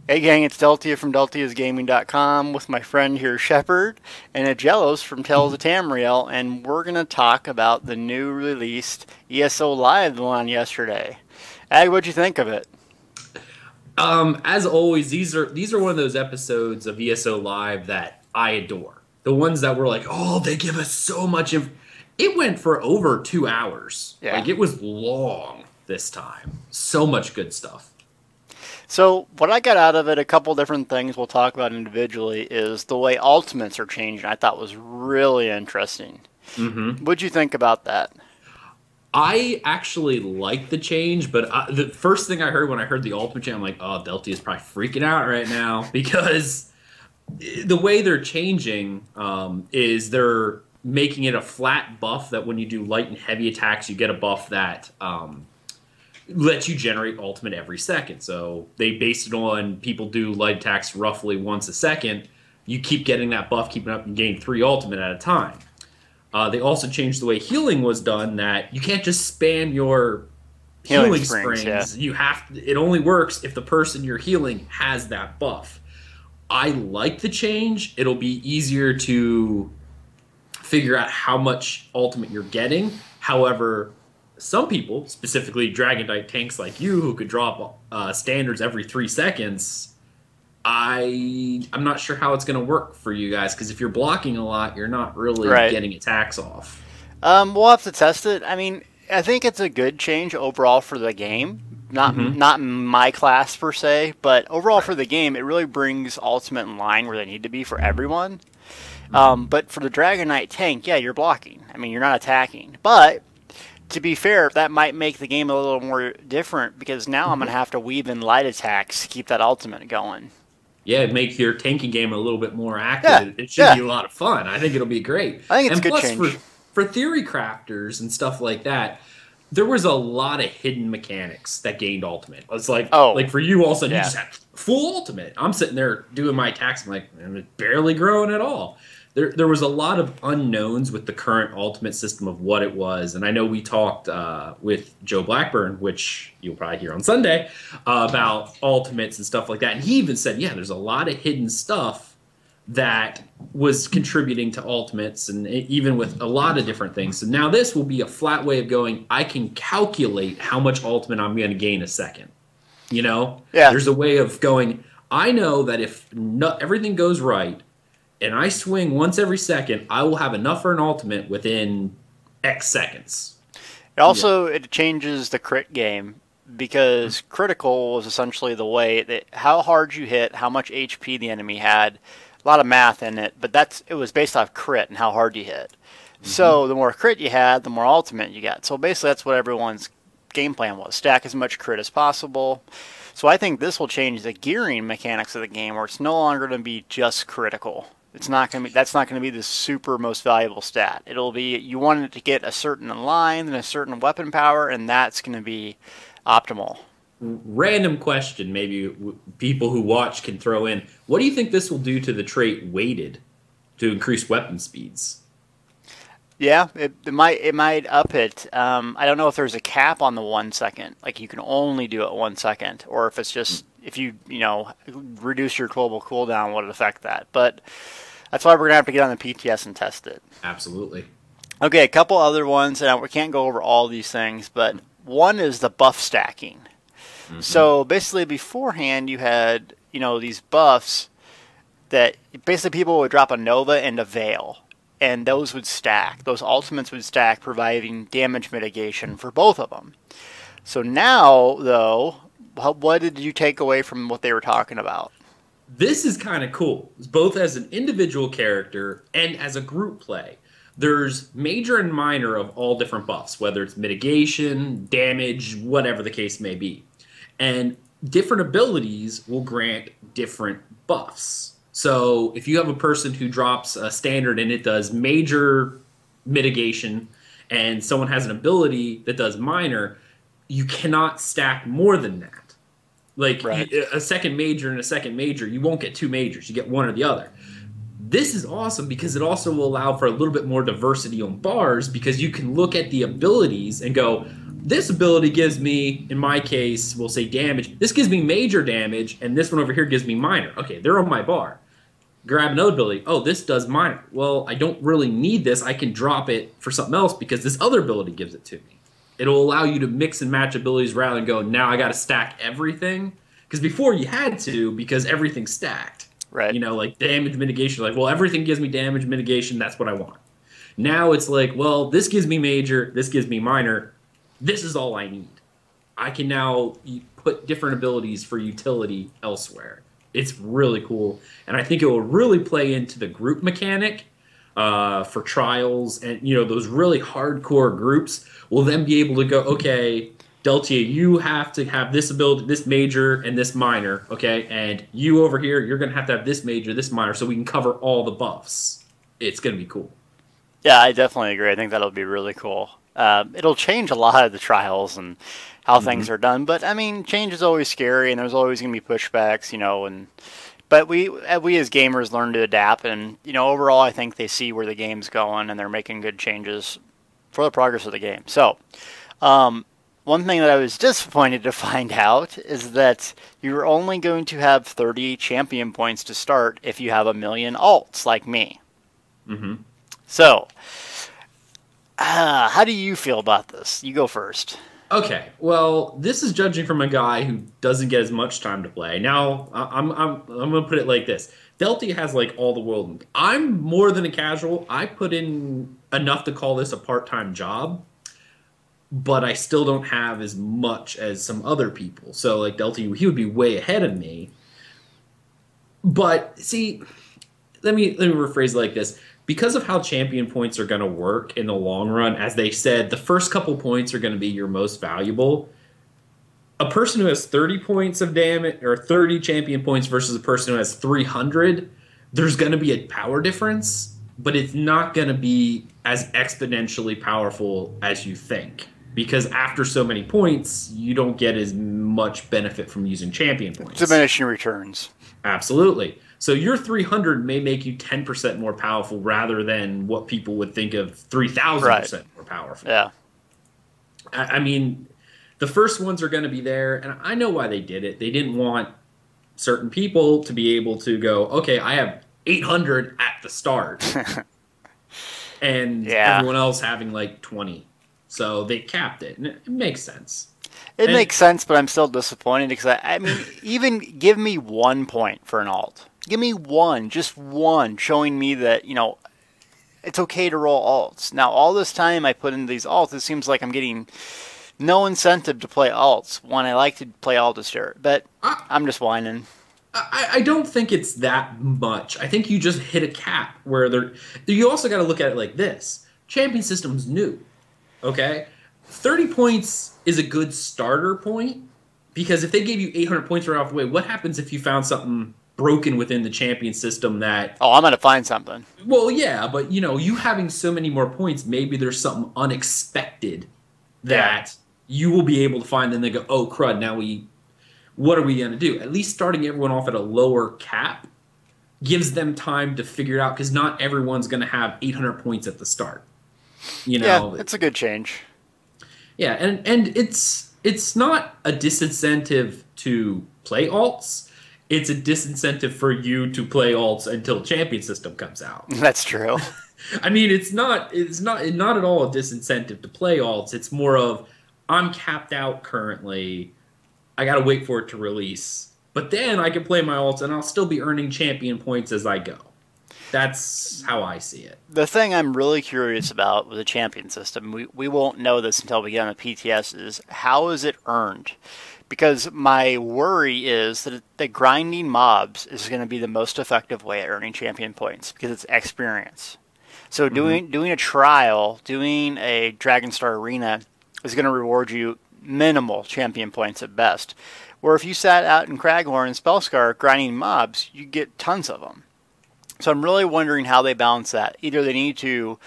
Hey gang, it's Deltia from DeltiasGaming.com with my friend here, Shepard, and Aggelos from Tales of Tamriel, and we're going to talk about the new released ESO Live that went on yesterday. Ag, what'd you think of it? As always, these are one of those episodes of ESO Live that I adore. The ones that were like, oh, they give us so much. It went for over 2 hours. Yeah. Like it was long this time. So much good stuff. So, what I got out of it, a couple different things we'll talk about individually, is the way ultimates are changing. I thought was really interesting. hmm What'd you think about that? I actually like the change, but the first thing I heard when I heard the ultimate change, I'm like, oh, Delty is probably freaking out right now because the way they're changing is they're making it a flat buff that when you do light and heavy attacks, you get a buff that lets you generate ultimate every second. So they based it on people do light attacks roughly once a second. You keep getting that buff, keeping up, and gain 3 ultimate at a time. They also changed the way healing was done. That you can't just spam your healing Springs, yeah. springs. You have it only works if the person you're healing has that buff. I like the change. It'll be easier to figure out how much ultimate you're getting. However, some people, specifically Dragon Knight tanks like you, who could drop standards every 3 seconds, I'm not sure how it's going to work for you guys, because if you're blocking a lot, you're not really Right. getting attacks off. We'll have to test it. I mean, I think it's a good change overall for the game. Not my class per se, but overall for the game, it really brings Ultimate in line where they need to be for everyone. But for the Dragon Knight tank, yeah, you're blocking. I mean, you're not attacking. But to be fair, that might make the game a little more different because now I'm going to have to weave in light attacks to keep that Ultimate going. Yeah, make your tanking game a little bit more Yeah, active. It should yeah. be a lot of fun. I think it'll be great. I think it's And a good plus, change. for theory crafters and stuff like that, there was a lot of hidden mechanics that gained ultimate. It's Oh, like for you, all of a sudden you yeah. just had full ultimate. I'm sitting there doing my attacks. I'm like, I'm barely growing at all. There was a lot of unknowns with the current ultimate system of what it was, and I know we talked with Joe Blackburn, which you'll probably hear on Sunday, about ultimates and stuff like that. And he even said, yeah, there's a lot of hidden stuff that was contributing to ultimates, and even with a lot of different things. So now this will be a flat way of going, I can calculate how much ultimate I'm going to gain a second. You know? Yeah. There's a way of going, I know that if everything goes right, and I swing once every second, I will have enough for an ultimate within X seconds. It changes the crit game because critical was essentially the way that how hard you hit, how much HP the enemy had, a lot of math in it, but it was based off crit and how hard you hit. So the more crit you had, the more ultimate you got. So basically that's what everyone's game plan was. Stack as much crit as possible. So I think this will change the gearing mechanics of the game where it's no longer going to be just critical. That's not going to be the super most valuable stat. It'll be you want it to get a certain line and a certain weapon power, and that's going to be optimal. Random question, maybe people who watch can throw in. What do you think this will do to the trait weighted to increase weapon speeds? Yeah, it might up it. I don't know if there's a cap on the 1 second, like you can only do it 1 second, or if it's just if you reduce your global cooldown, would it affect that? But that's why we're gonna have to get on the PTS and test it. Absolutely. Okay, a couple other ones, and we can't go over all these things, but one is the buff stacking. So basically, beforehand, you had these buffs that basically people would drop a Nova and a Veil, and those would stack. Those ultimates would stack, providing damage mitigation for both of them. So now, though, what did you take away from what they were talking about? This is kind of cool, both as an individual character and as a group play. There's major and minor of all different buffs, whether it's mitigation, damage, whatever the case may be. And different abilities will grant different buffs. So if you have a person who drops a standard and it does major mitigation, and someone has an ability that does minor, you cannot stack more than that. Like Right. a second major and a second major, you won't get 2 majors. You get one or the other. This is awesome because it also will allow for a little bit more diversity on bars because you can look at the abilities and go, this ability gives me, in my case, we'll say damage. This gives me major damage, and this one over here gives me minor. Okay, they're on my bar. Grab another ability. Oh, this does minor. Well, I don't really need this. I can drop it for something else because this other ability gives it to me. It'll allow you to mix and match abilities rather than go, now I got to stack everything. Because before you had to because everything's stacked. Right. You know, like damage mitigation. Like, well, everything gives me damage mitigation. That's what I want. Now it's like, well, this gives me major. This gives me minor. This is all I need. I can now put different abilities for utility elsewhere. It's really cool. And I think it will really play into the group mechanic for trials. And, you know, those really hardcore groups will then be able to go, okay, Deltia, you have to have this ability, this major, and this minor, okay? And you over here, you're going to have this major, this minor, so we can cover all the buffs. It's going to be cool. Yeah, I definitely agree. I think that'll be really cool. It'll change a lot of the trials and how things are done. But, I mean, change is always scary, and there's always going to be pushbacks, you know. But we as gamers learn to adapt. And, you know, overall, I think they see where the game's going, and they're making good changes for the progress of the game. So, one thing that I was disappointed to find out is that you're only going to have 30 champion points to start if you have 1 million alts like me. Mm-hmm. So, how do you feel about this? You go first. Okay, well, this is judging from a guy who doesn't get as much time to play. Now, I'm gonna put it like this: Delty has like all the world. I'm more than a casual. I put in enough to call this a part-time job, but I still don't have as much as some other people. So, like Delty, he would be way ahead of me. But see, let me rephrase it like this. Because of how champion points are going to work in the long run, as they said, the first couple points are going to be your most valuable. A person who has 30 points of damage, or 30 champion points versus a person who has 300, there's going to be a power difference, but it's not going to be as exponentially powerful as you think. Because after so many points, you don't get as much benefit from using champion points. Diminishing returns. Absolutely. So your 300 may make you 10% more powerful rather than what people would think of 3,000% more powerful. Yeah. I mean, the first ones are going to be there, and I know why they did it. They didn't want certain people to be able to go, okay, I have 800 at the start, and everyone else having like 20. So they capped it, and it makes sense. It makes sense, but I'm still disappointed because, I mean, even give me 1 point for an alt. Give me one, just one, showing me that, you know, it's okay to roll alts. Now, all this time I put into these alts, it seems like I'm getting no incentive to play alts when I like to play Altaster. But I'm just whining. I don't think it's that much. I think you just hit a cap where you also got to look at it like this. Champion system's new, okay? 30 points is a good starter point because if they gave you 800 points right off the way, what happens if you found something broken within the champion system that... Oh, I'm going to find something. Well, yeah, but, you know, you having so many more points, maybe there's something unexpected that you will be able to find, and they go, oh, crud, now what are we going to do? At least starting everyone off at a lower cap gives them time to figure it out because not everyone's going to have 800 points at the start. You know? Yeah, it's a good change. Yeah, and it's not a disincentive to play alts. It's a disincentive for you to play alts until champion system comes out. That's true. I mean, it's not at all a disincentive to play alts. It's more of I'm capped out currently. I got to wait for it to release. But then I can play my alts and I'll still be earning champion points as I go. That's how I see it. The thing I'm really curious about with the champion system, we won't know this until we get on the PTS, is how is it earned? Because my worry is that grinding mobs is going to be the most effective way at earning champion points because it's experience. So doing a trial, doing a Dragonstar Arena is going to reward you minimal champion points at best. Where if you sat out in Craghorn and Spellscar grinding mobs, you get tons of them. So I'm really wondering how they balance that. Either they need to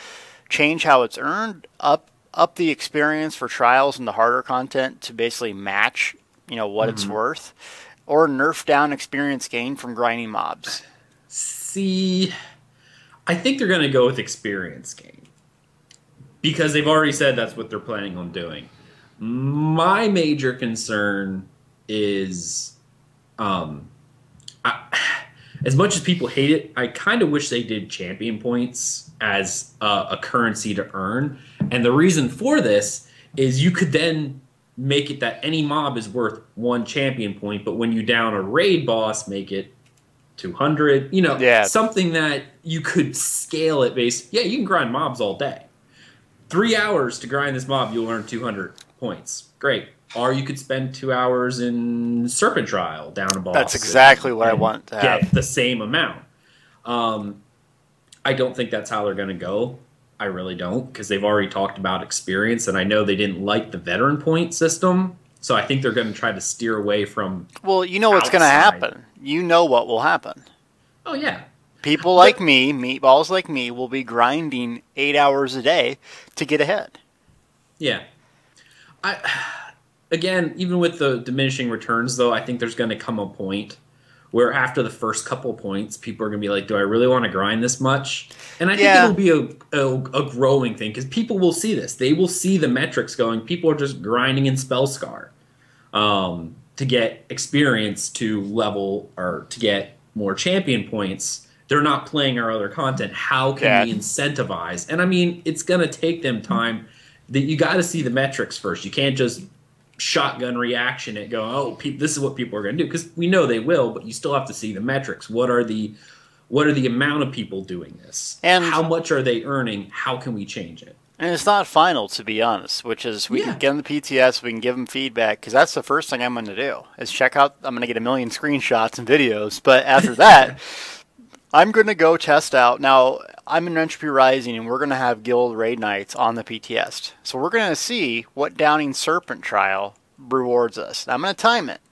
change how it's earned, up the experience for trials and the harder content to basically match, you know, what it's worth, or nerf down experience gain from grinding mobs. See, I think they're going to go with experience game because they've already said that's what they're planning on doing. My major concern is, um, I, as much as people hate it, I kind of wish they did champion points as a currency to earn. And the reason for this is you could then make it that any mob is worth 1 champion point, but when you down a raid boss, make it 200. You know, Yeah. something that you could scale it based. Yeah, you can grind mobs all day. 3 hours to grind this mob, you'll earn 200 points. Great. Or you could spend 2 hours in Serpent Trial down a boss. That's exactly what I want to have. Get the same amount. I don't think that's how they're going to go. I really don't, because they've already talked about experience, and I know they didn't like the veteran point system, so I think they're going to try to steer away from. Well, you know what's going to happen. You know what will happen. Oh, yeah. People like me, meatballs like me, will be grinding 8 hours a day to get ahead. Yeah. Again, even with the diminishing returns, though, I think there's going to come a point where after the first couple points, people are going to be like, do I really want to grind this much? And I think it'll be a growing thing, because people will see this. They will see the metrics going. People are just grinding in Spellscar to get experience to level or to get more champion points. They're not playing our other content. How can we incentivize? And I mean, it's going to take them time. That you got to see the metrics first. You can't just shotgun reaction it go, oh, this is what people are going to do, because we know they will, but you still have to see the metrics. What are the amount of people doing this, and how much are they earning? How can we change it? And it's not final, to be honest, which is we can get them the PTS, we can give them feedback, because that's the first thing I'm going to do is check out. I'm going to get a million screenshots and videos, but after that I'm going to go test out. Now, I'm in Entropy Rising, and we're going to have guild raid nights on the PTS. So we're going to see what downing Serpent Trial rewards us. And I'm going to time it.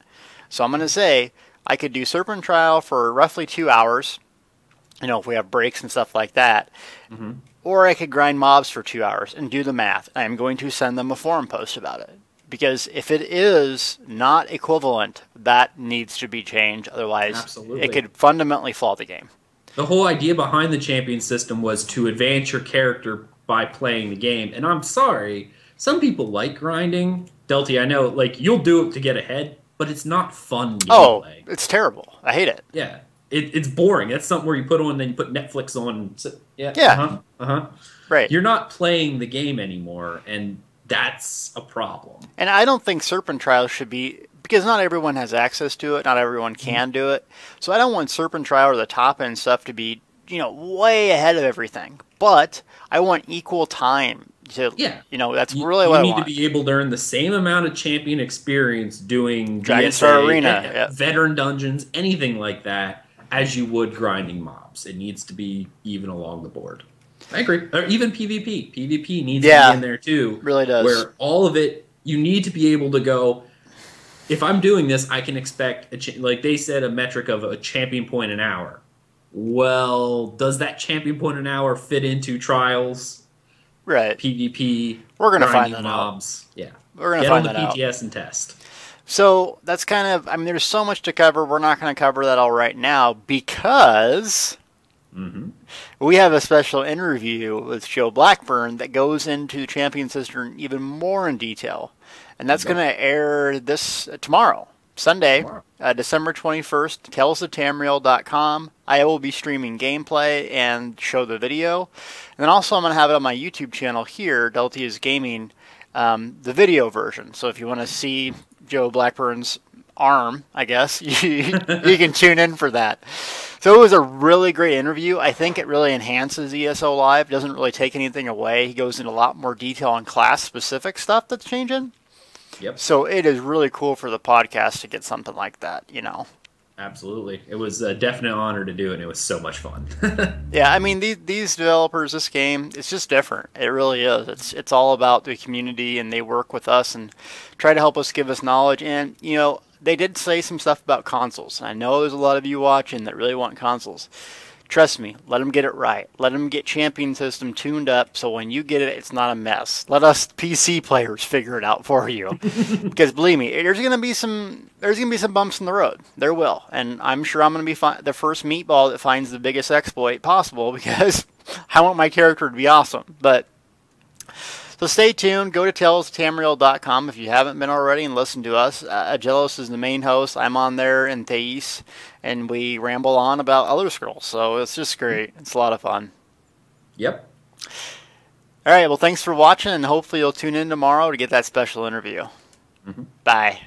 So I'm going to say I could do Serpent Trial for roughly 2 hours, you know, if we have breaks and stuff like that. Mm-hmm. Or I could grind mobs for 2 hours and do the math. I'm going to send them a forum post about it. Because if it is not equivalent, that needs to be changed. Otherwise, it could fundamentally flaw the game. The whole idea behind the champion system was to advance your character by playing the game. And I'm sorry, some people like grinding. Delty, I know, like, you'll do it to get ahead, but it's not fun gameplay. Oh, it's terrible. I hate it. Yeah. It's boring. That's something where you put on, then you put Netflix on. Yeah. Right. You're not playing the game anymore, and that's a problem. And I don't think Serpent Trial should be, because not everyone has access to it, not everyone can do it. So I don't want Serpent Trial or the top end stuff to be, you know, way ahead of everything. But I want equal time to, you know, that's really what I want. You need to be able to earn the same amount of champion experience doing Dragon Star Arena, veteran dungeons, anything like that, as you would grinding mobs. It needs to be even along the board. I agree. Or even PvP. PvP needs to be in there too. Really does. Where all of it, you need to be able to go, if I'm doing this, I can expect, like they said, a metric of a champion point an hour. Well, does that champion point an hour fit into trials? Right. PvP. We're going to find that mobs. out. Yeah. We're going to find that out. Get on the PTS and test. So that's kind of, I mean, there's so much to cover. We're not going to cover that all right now because we have a special interview with Joe Blackburn that goes into the champion system even more in detail. And that's going to air this tomorrow, Sunday, December 21st, tellsoftamriel.com. I will be streaming gameplay and show the video. And then also I'm going to have it on my YouTube channel here, Delty is Gaming, the video version. So if you want to see Joe Blackburn's arm, I guess, you can tune in for that. So it was a really great interview. I think it really enhances ESO Live. Doesn't really take anything away. He goes into a lot more detail on class-specific stuff that's changing. Yep. So it is really cool for the podcast to get something like that, you know. Absolutely. It was a definite honor to do, and it was so much fun. Yeah, I mean, these developers, this game, it's just different. It really is. It's all about the community, and they work with us and try to help us, give us knowledge. And, you know, they did say some stuff about consoles. I know there's a lot of you watching that really want consoles. Trust me, let them get it right. Let them get champion system tuned up so when you get it, it's not a mess. Let us PC players figure it out for you. Because believe me, there's gonna be some bumps in the road. There will, and I'm sure I'm gonna be the first meatball that finds the biggest exploit possible because I want my character to be awesome. But so stay tuned. Go to talestamriel.com if you haven't been already and listen to us. Aggelos is the main host. I'm on there, and Thais, and we ramble on about Elder Scrolls. So it's just great. It's a lot of fun. Yep. All right. Well, thanks for watching, and hopefully you'll tune in tomorrow to get that special interview. Bye.